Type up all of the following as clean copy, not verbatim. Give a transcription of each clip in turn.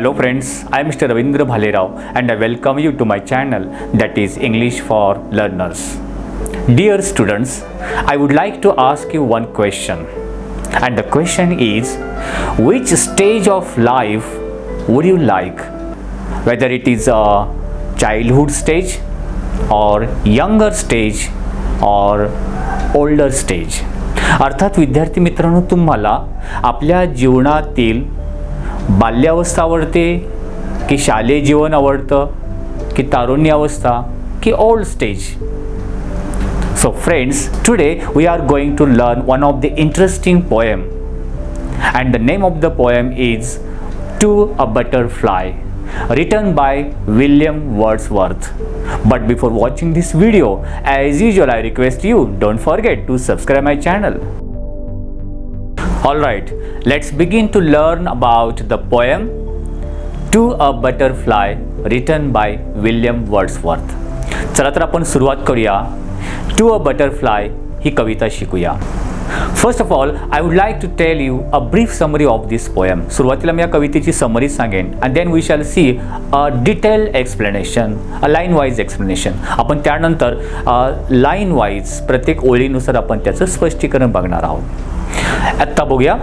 Hello friends, I am Mr. Ravindra Bhalerao and I welcome you to my channel that is English for Learners. Dear students, I would like to ask you one question, and the question is, which stage of life would you like? Whether it is a childhood stage or younger stage or older stage. अर्थात विद्यार्थी मित्रांनो, तुम्हाला आपल्या जीवनातील बाल्यावस्था आवडते की शालेय जीवन आवडतं की तारुण्यावस्था की old stage? So friends, today we are going to learn one of the interesting poem, and the name of the poem is To a Butterfly, written by William Wordsworth. But before watching this video, as usual, I request you don't forget to subscribe my channel. Alright, let's begin to learn about the poem To a Butterfly, written by William Wordsworth. चला तर आपण सुरुवात करूया. To a Butterfly ही कविता शिकूया. First of all, I would like to tell you a brief summary of this poem. सुरुवातीला मी या कवितेची summary सांगेन and then we shall see a detailed explanation, a line wise explanation. आपण त्यानंतर line wise प्रत्येक ओळीनुसार आपण त्याचं स्पष्टीकरण बघणार आहोत. आता बघूया.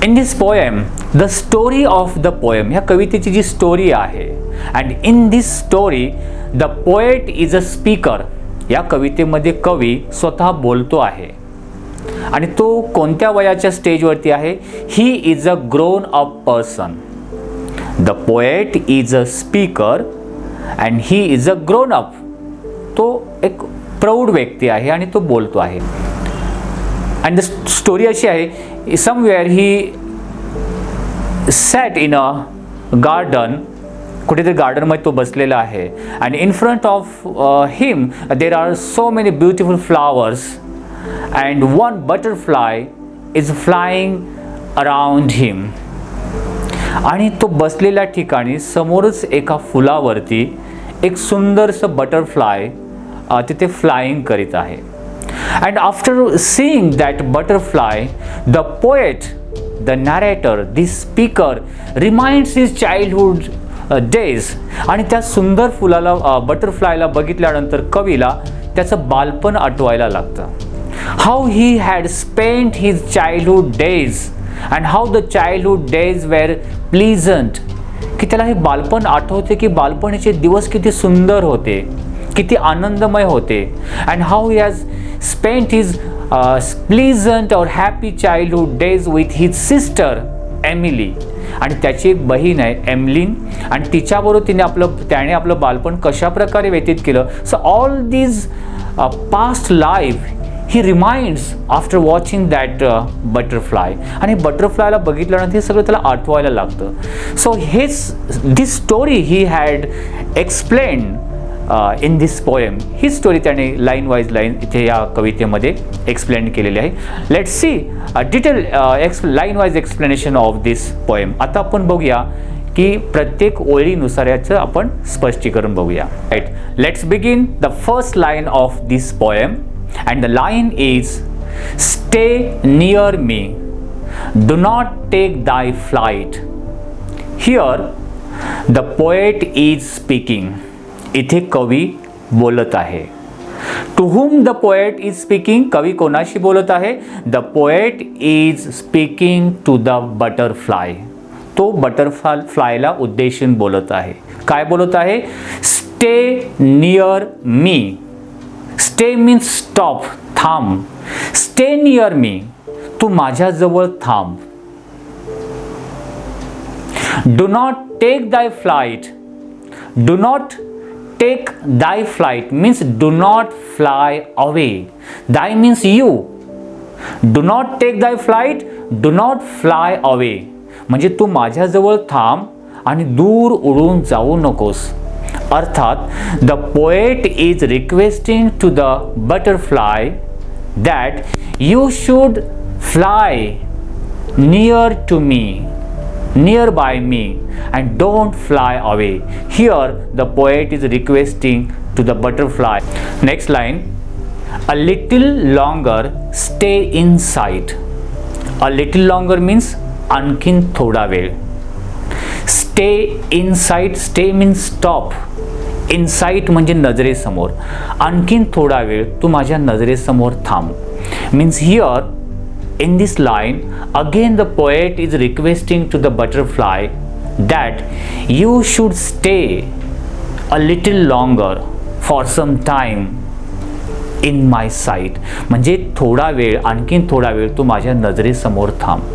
In this poem the story of the poem, ह्या कवितेची जी स्टोरी आहे, and in this story the poet is a speaker. या कवितेमध्ये कवी स्वतः बोलतो आहे आणि तो कोणत्या वयाच्या स्टेजवरती आहे? He is a grown up person. The poet is a speaker and he is a grown up. तो एक प्रौढ व्यक्ती आहे आणि तो बोलतो आहे. अँड द स्टोरी अशी आहे, somewhere he sat in a garden, कुठेतरी गार्डनमध्ये तो बसलेला आहे, आणि in front of him there are so many beautiful flowers and one butterfly is flying around him. आणि तो बसलेल्या ठिकाणी समोरच एका फुलावरती एक सुंदरसं बटरफ्लाय तिथे फ्लाइंग करीत आहे. And after seeing that butterfly, the poet, the narrator, this speaker reminds his childhood days. आणि त्या सुंदर फुलाला बटरफ्लायला बघितल्यानंतर कवीला त्याचं बालपण आठवायला लागतं. How he had spent his childhood days and how the childhood days were pleasant. की त्याला हे बालपण आठवते की बालपणीचे दिवस किती सुंदर होते, किती आनंदमय होते. And how he has spent his pleasant or happy childhood days with his sister Emily. आणि त्याची एक बहीण आहे एमलिन, आणि तिच्याबरोबर त्याने आपलं बालपण कशा प्रकारे व्यतीत केलं. So all these past life he reminds after watching that butterfly. आणि बटरफ्लायला बघितल्यानंतर हे सगळं त्याला आठवायला लागतं. So this story he had explained in this poem. He story त्याने लाईन वाईज लाईन इथे या कवितेमध्ये एक्सप्लेन केलेली आहे. Let's see detail line wise explanation of this poem. आता आपण बघूया की प्रत्येक ओळीनुसार याचं आपण स्पष्टीकरण बघूया. Right, let's begin the first line of this poem and the line is stay near me, do not take thy flight. Here the poet is speaking. इथे कवी बोलत आहे. To whom the poet is speaking. कवी कोणाशी बोलत आहे? The poet is speaking to the butterfly. तो बटरफ्लायला उद्देशून बोलत आहे. काय बोलत आहे? Stay near me. Stay means stop, थांब. स्टे नियर मी, तू माझ्याजवळ थांब. Do not take thy flight. Do not take thy flight means do not fly away. Thy means you. Do not take thy flight, do not fly away. म्हणजे तू माझ्याजवळ थांब आणि दूर उडून जाऊ नकोस. अर्थात the poet is requesting to the butterfly that you should fly near to me, nearby me, and don't fly away. Here the poet is requesting to the butterfly. Next line, a little longer stay inside. A little longer means आणखीन थोडा वेळ. Stay in site. Stay means stop. In site म्हणजे नजरेसमोर. आणखीन थोडा वेळ तू माझ्या नजरेसमोर थांब. Means here in this line again the poet is requesting to the butterfly that you should stay a little longer for some time in my sight. म्हणजे थोडा वेळ, आणखीन थोडा वेळ तू माझ्या नजरेसमोर थांब.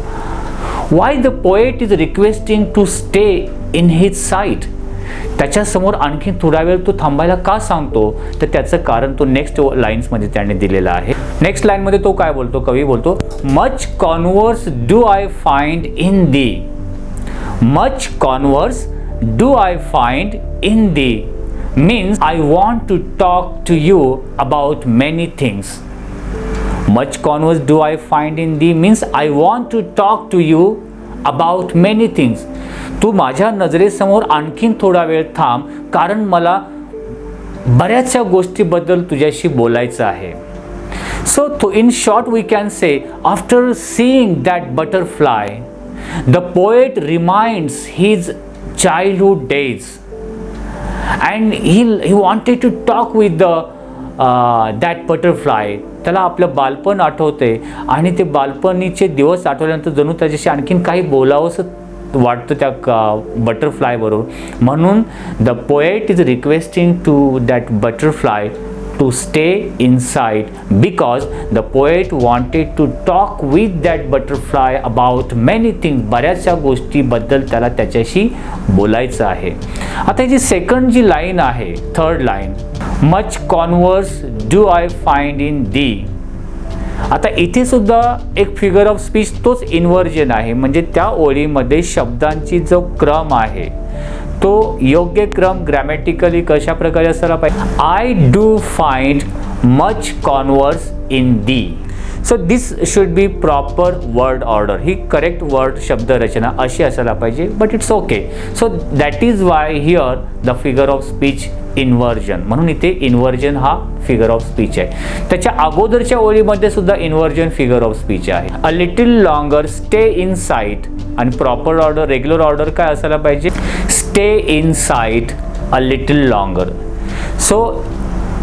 Why the poet is requesting to stay in his sight? त्याच्यासमोर आणखी थोडा वेळ तो थांबायला का सांगतो, तर त्याचं कारण तो नेक्स्ट लाईन्समध्ये त्याने दिलेलं आहे. नेक्स्ट लाईनमध्ये तो काय बोलतो, कवी बोलतो, much converse do I find in the. Much converse do I find in the means I want to talk to you about many things. Much converse do I find in thee means I want to talk to you about many things. तू माझ्या नजरेसमोर आणखीन थोडा वेळ थांब, कारण मला बऱ्याचशा गोष्टीबद्दल तुझ्याशी बोलायचं आहे. So in short we can say, after seeing that butterfly, the poet reminds his childhood days and he wanted to talk with that butterfly. त्याला आपलं बालपण आठवते आणि ते बालपणीचे दिवस आठवल्यानंतर जणू त्याच्याशी आणखीन काही बोलावंसं वाटतं त्या बटरफ्लाय बरोबर. म्हणून the poet is requesting to that butterfly to stay inside because the poet wanted to talk with that butterfly about many things. बऱ्याचशा गोष्टीबद्दल त्याला त्याच्याशी बोलायचं आहे. आता जी सेकंड जी लाईन आहे, third line, much converse do I find in thee. आता इथे सुद्धा एक फिगर ऑफ स्पीच तोच इन्व्हर्जन आहे. म्हणजे त्या ओळीमध्ये शब्दांची जो क्रम आहे तो योग्य क्रम ग्रॅमॅटिकली कशा प्रकारे असायला पाहिजे. I do find much converse in the. So this should be proper word order. He correct word शब्दरचना अशी असायला पाहिजे, but it's okay. So that is Y here the figure of speech inversion. म्हणून इथे इन्व्हर्जन हा figure of speech आहे. त्याच्या अगोदरच्या ओळीमध्ये सुद्धा इन्व्हर्जन फिगर ऑफ स्पीच आहे. A little longer, stay in site. आणि प्रॉपर ऑर्डर, रेग्युलर ऑर्डर काय असायला पाहिजे, stay in site a little longer. So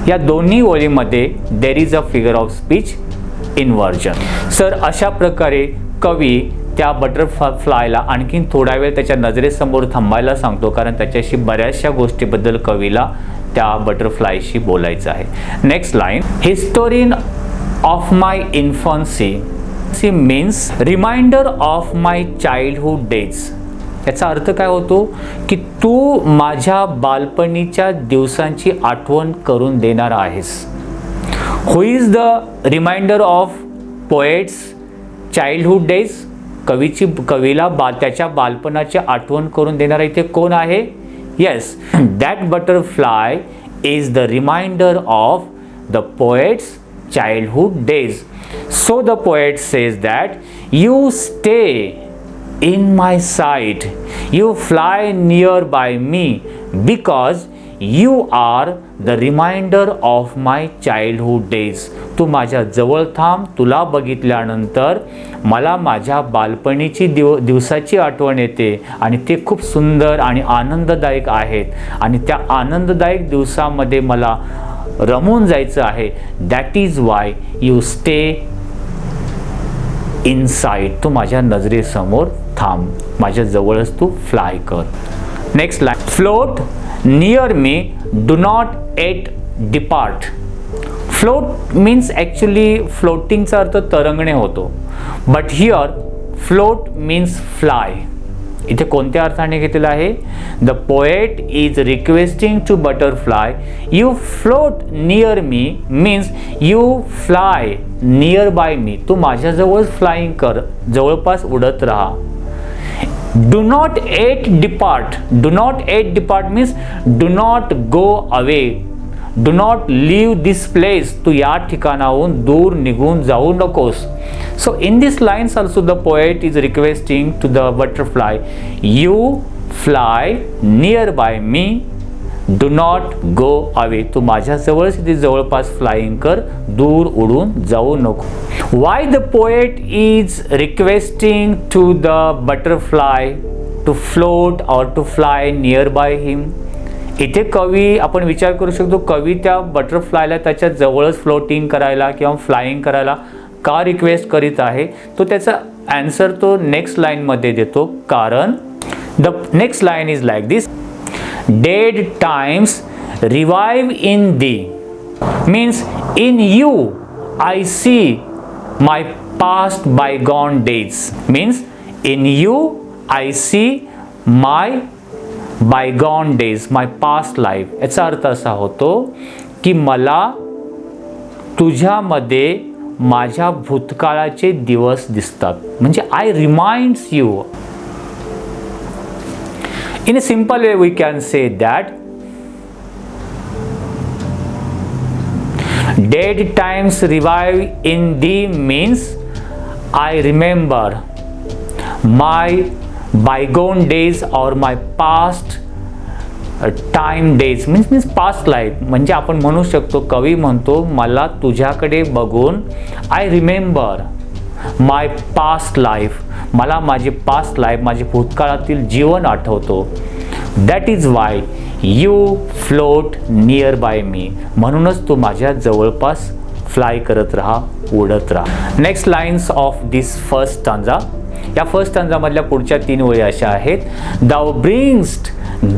या दोन्ही ओळीमध्ये देर is a figure of speech inversion. Sir अशा प्रकारे कवी त्या बटरफ्लायला आणखीन थोडा वेळ त्याच्या नजरेसमोर थांबायला सांगतो, कारण त्याच्याशी बऱ्याचशा गोष्टीबद्दल कवीला त्या बटरफ्लायशी बोलायचं आहे. Next line, historian of my infancy means reminder of my childhood days. याचा अर्थ काय होतो की तू माझ्या बालपणीच्या दिवसांची आठवण करून देणार आहेस. Who is the reminder of poet's childhood days. कवीला त्याच्या बालपणाची आठवण करून देणारा इथे कोण आहे. Yes, that butterfly is the reminder of the poet's childhood days. So the poet says that you stay in my sight, you fly near by me because you are the reminder of my childhood days. तू माझ्या जवळ थांब, तुला बघितल्यानंतर मला माझ्या बालपणीची दिवसाची आठवण येते आणि ते खूप सुंदर आणि आनंददायक आहेत आणि त्या आनंददायक दिवसामध्ये मला रमून जायचं आहे. That is why you stay inside. तू माझ्या नजरेसमोर थांब, माझ्या जवळच तू फ्लाय कर. Next line, float near me, do not yet depart. Float means actually फ्लोटिंगचा अर्थ तरंगणे होतो, but here float means fly. इथे कोणत्या अर्थाने घेतलेलं आहे. The poet is requesting to butterfly you float near me means you fly near by me. तू माझ्याजवळ फ्लाइंग कर, जवळपास उडत राहा. Do not yet depart. Do not yet depart means do not go away, do not leave this place. तू या ठिकाणाहून दूर निघून जाऊ नकोस. So in this lines also the poet is requesting to the butterfly you fly near by me, do not go away. तू माझ्याजवळच इथे जवळपास फ्लाइंग कर, दूर उडून जाऊ नको. Why the poet is requesting to the butterfly to float or to fly near by हिम. इथे कवी आपण विचार करू शकतो, कवी त्या बटरफ्लायला त्याच्या जवळच फ्लोटिंग करायला किंवा फ्लाइंग करायला का रिक्वेस्ट करीत आहे. तो त्याचा आन्सर तो नेक्स्ट लाईनमध्ये देतो, कारण the next line is like this. Dead times revive in thee means in you I see my past bygone days. means in you I see my bygone days, my past life. याचा अर्थ असा होतो की मला तुझ्यामध्ये माझ्या भूतकाळाचे दिवस दिसतात. म्हणजे I reminds you. In a simple way we can say that dead times revive in thee means I remember my bygone days or my past time days means past life. म्हणजे आपण म्हणू शकतो, कवी म्हणतो मला तुझ्याकडे बघून I remember my past life, मला माझे past life, माझे भूतकाळातील जीवन आठवतो. That is why you float near by me. म्हणूनच तू माझ्या जवळपास फ्लाय करत राहा, उडत राहा. Next lines of this first stanza. या फर्स्ट स्टांजा मधल्या पुढच्या 3 ओळी अशा आहेत. Thou bringest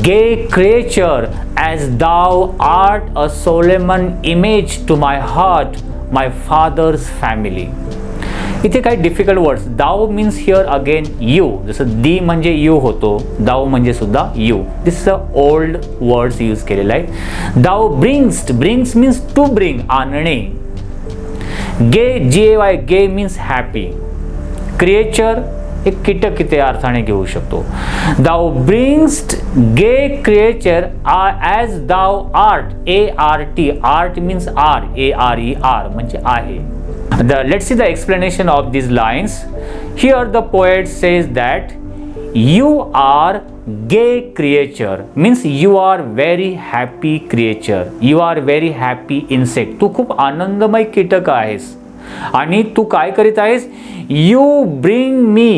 gay creature as thou art a solemn image to my heart, my father's family. इथे काही difficult words. Thou means here again you. जसं thee म्हणजे यू होतो, दाव म्हणजे सुद्धा you. This is a old words use केलेला आहे. Thou brings, brings means to bring, आणणे. Gay, GAY, gay means happy. Creature एक कीटक इथे अर्थाने घेऊ शकतो. Thou bringest gay creature as thou art, ART, art means ARE म्हणजे आहे. Let's see the explanation of these lines. Here the poet says that you are gay creature means you are very happy creature, you are very happy insect. तू खूप आनंदमय कीटक आहेस आणि तू काय करीत आहेस. You bring me,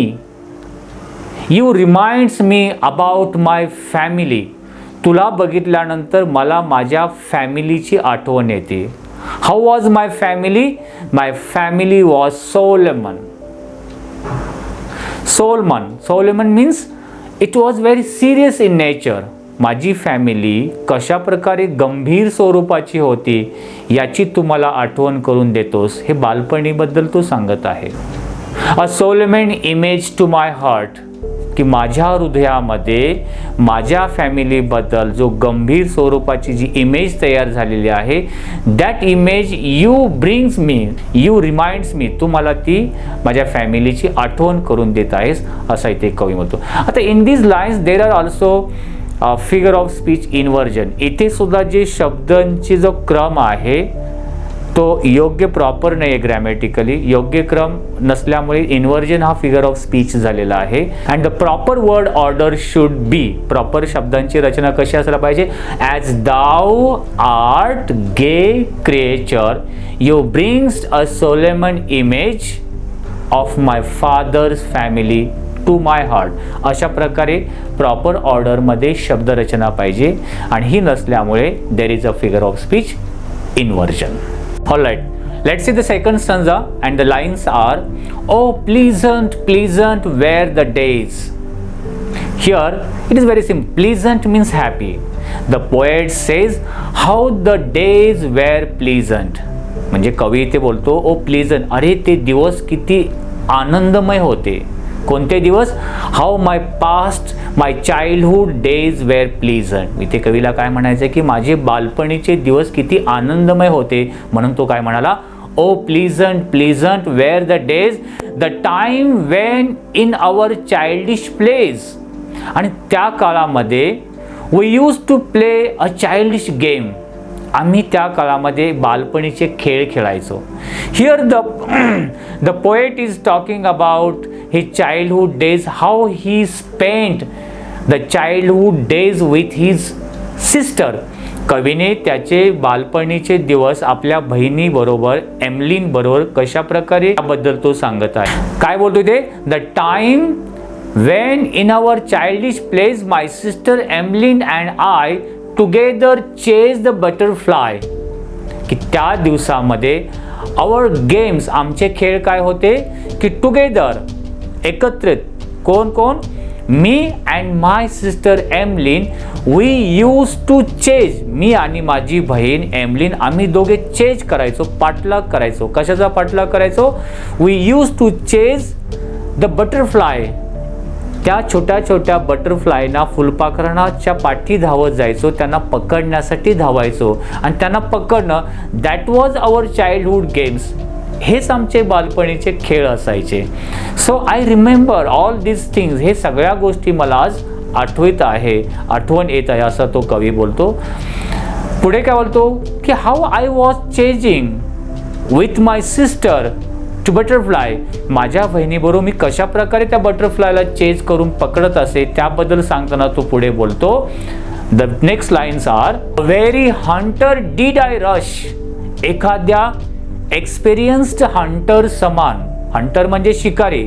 you reminds me about my family. तुला बघितल्यानंतर मला माझ्या फॅमिलीची आठवण येते. How was my family? My family was Solomon. Solomon means it was very serious in nature. माझी फॅमिली कशा प्रकारे गंभीर स्वरूपाची होती याची तुम्हाला आठवण करून देतोस. हे बालपणीबद्दल तू सांगत आहे. A solemn image to my heart, की माझ्या हृदयामध्ये माझ्या फॅमिलीबद्दल जो गंभीर स्वरूपाची जी इमेज तयार झालेली आहे, that image you brings me, you reminds me, तू मला ती माझ्या फॅमिलीची आठवण करून देत आहेस, असा इथे कवी म्हणतो. आता in these lines there are also figure of speech inversion. इथे सुद्धा जे शब्दांची जो क्रम आहे तो योग्य प्रॉपर नाही आहे, ग्रॅमॅटिकली योग्य क्रम नसल्यामुळे इन्व्हर्जन हा फिगर ऑफ स्पीच झालेला आहे. And the proper word order should be, proper शब्दांची रचना कशी असायला पाहिजे. As thou art gay creature you brings a solemn image of my father's family to my heart. अशा प्रकारे प्रॉपर ऑर्डरमध्ये शब्दरचना पाहिजे आणि ही नसल्यामुळे there is a figure of speech inversion. Alright, let's see the second stanza and the lines are, oh pleasant, pleasant were the days. Here it is very simple. Pleasant means happy. The poet says how the days were pleasant. म्हणजे कवी इथे बोलतो ओ pleasant, अरे ते दिवस किती आनंदमय होते. कोणते दिवस. How my past my childhood days were pleasant. इथे कवीला काय म्हणायचं की माझे बालपणीचे दिवस किती आनंदमय होते, म्हणून तो काय म्हणाला. O pleasant, pleasant were the days the time when in our childish plays. आणि त्या काळामध्ये we use to play a childish game. आम्ही त्या काळामध्ये बालपणीचे खेळ खेळायचो. Here the poet is talking about his childhood days, how he spent the childhood days with his sister. कवीने त्याचे बालपणीचे दिवस आपल्या बहिणी बरोबर एमलिन बरोबर कशा प्रकारे याबद्दल तो सांगत आहे. काय बोलतो ते. The time when in our childish plays my sister Emmeline and I together chased the butterfly. की त्या दिवसामध्ये our games, आमचे खेळ काय होते की टुगेदर, एकत्रित, कोण कोण, मी and my sister Emmeline, we use to chase, मी आणि माझी बहीण एमलिन आम्ही दोघे चेज करायचो, पाठलाग करायचो. कशाचा पाठलाग करायचो? We use to chase the butterfly. त्या छोट्या छोट्या बटरफ्लायना, फुलपाखरांच्या पाठी धावत जायचो, त्यांना पकडण्यासाठी धावायचो आणि त्यांना पकडणं, that was our childhood games. हेच आमचे बालपणीचे खेळ असायचे. So I remember all this things. हे सगळ्या गोष्टी मला आज आठवण येत आहे असं तो कवी बोलतो. पुढे काय बोलतो की how I was chasing with my sister to butterfly. माझ्या बहिणीबरोबर मी कशा प्रकारे त्या बटरफ्लायला चेज करून पकडत असे त्याबद्दल सांगताना तो पुढे बोलतो. The next lines are, very hunter did I rush. एखाद्या एक्सपिरियन्स्ड हंटर समान, हंटर म्हणजे शिकारी,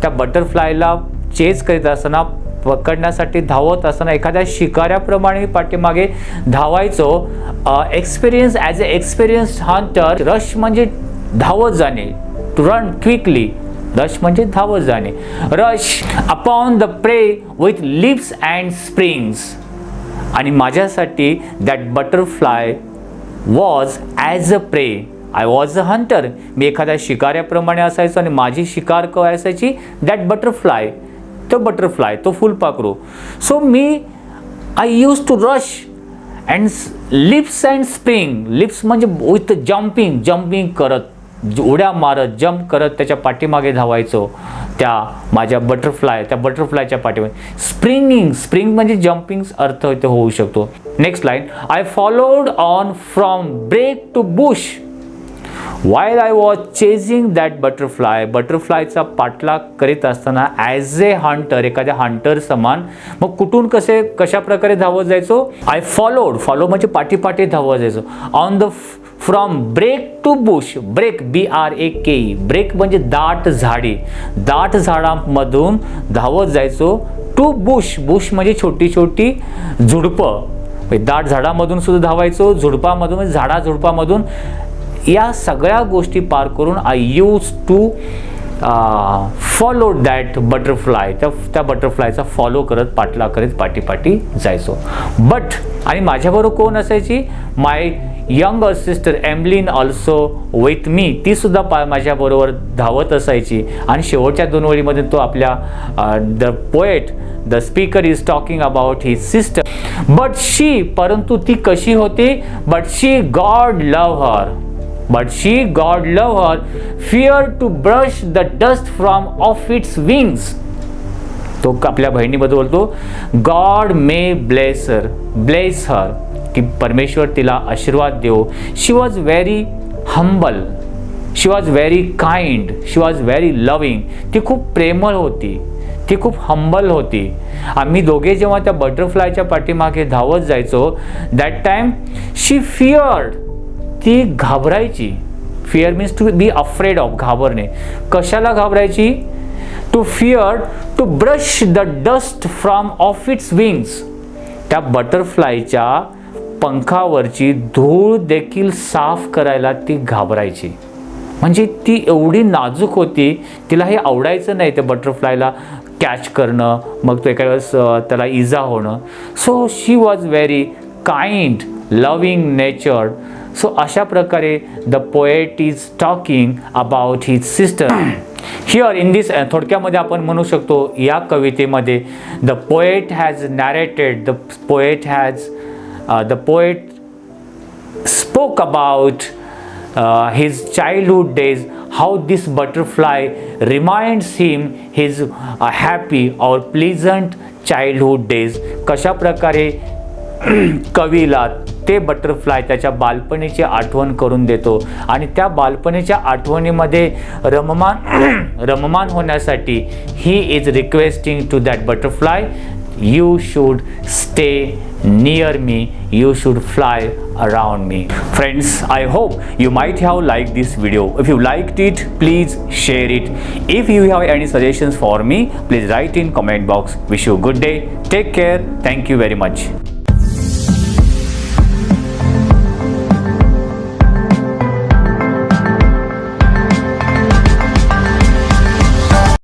त्या बटरफ्लायला चेज करीत असताना, पकडण्यासाठी धावत असताना एखाद्या शिकाऱ्याप्रमाणे पाठीमागे धावायचो. Experience, as a experienced Hunter. Rush म्हणजे धावत जाणे, टू रन क्विकली. रश म्हणजे धावत जाणे. Rush upon the prey with leaps and springs. आणि माझ्यासाठी that butterfly was as a prey. I was a hunter. मी एखाद्या शिकाऱ्याप्रमाणे असायचो आणि माझी शिकार काय असायची? दॅट बटरफ्लाय, तो बटरफ्लाय, तो फुलपाखरू. So I use to rush and leaps and spring. Leaps म्हणजे विथ जम्पिंग करत, उड्या मारत, जम्प करत त्याच्या पाठीमागे धावायचो, त्या माझ्या त्या बटरफ्लायच्या पाठीमागे. स्प्रिंग म्हणजे जम्पिंग अर्थ इथे होऊ शकतो. Next line, I followed on from brake to bush while I was chasing that butterfly. बटरफ्लायचा पाठलाग करीत असताना ॲज ए हंटर, एखाद्या हंटर समान. मग कुठून कशा प्रकारे धावत जायचो? आय फॉलो म्हणजे पाठी धावत जायचो. On the from brake to bush. Brake, BRAK, brake म्हणजे दाट झाडांमधून धावत जायचो. टू बुश म्हणजे छोटी झुडपं, दाट झाडामधून सुद्धा धावायचो, झुडपामधून म्हणजे झुडपामधून. या सगळ्या गोष्टी पार करून I use to follow that butterfly. त्या बटरफ्लायचा फॉलो करत, पाठलाग करीत पाठी जायचो. बट, आणि माझ्याबरोबर कोण असायची? My younger sister Emmeline also with me. ती सुद्धा माझ्याबरोबर धावत असायची. आणि शेवटच्या 2 ओळीमध्ये तो आपल्या the speaker is talking about his sister. But she, परंतु ती कशी होती? But she God love her, fear to brush the dust from off its wings. तो आपल्या बहिणीबद्दल बोलतो, गॉड मे ब्लेस हर, की परमेश्वर तिला आशीर्वाद देव. She was very humble, she was very kind, she was very loving. ती खूप प्रेमळ होती, ती खूप हंबल होती. आम्ही दोघे जेव्हा त्या बटरफ्लायच्या पाठीमागे धावत जायचो, दॅट टाइम शी फिअर्ड, ती घाबरायची. Fear means to be afraid of, घाबरणे. कशाला घाबरायची? To fear to brush the dust from off its wings. त्या बटरफ्लायच्या पंखावरची धूळ देखील साफ करायला ती घाबरायची. म्हणजे ती एवढी नाजूक होती, तिला हे आवडायचं नाही, त्या बटरफ्लायला कॅच करणं, मग तो एका वेळेस त्याला इजा होणं. So she was very kind, loving natured. So अशा प्रकारे the poet is talking about his sister. Here in this, थोडक्यामध्ये आपण म्हणू शकतो या कवितेमध्ये, the poet has narrated, the poet spoke about his childhood days, how this butterfly reminds him his happy or pleasant childhood days. कशा प्रकारे कवीला ते बटरफ्लाय त्याच्या बालपणीची आठवण करून देतो आणि त्या बालपणीच्या आठवणीमध्ये रममान होण्यासाठी he is requesting to that butterfly. you should stay near me, you should fly around me. Friends, I hope you might have liked this video. If you liked it, please share it. If you have any suggestions for me, please write in comment box. Wish you a good day. Take care. Thank you very much.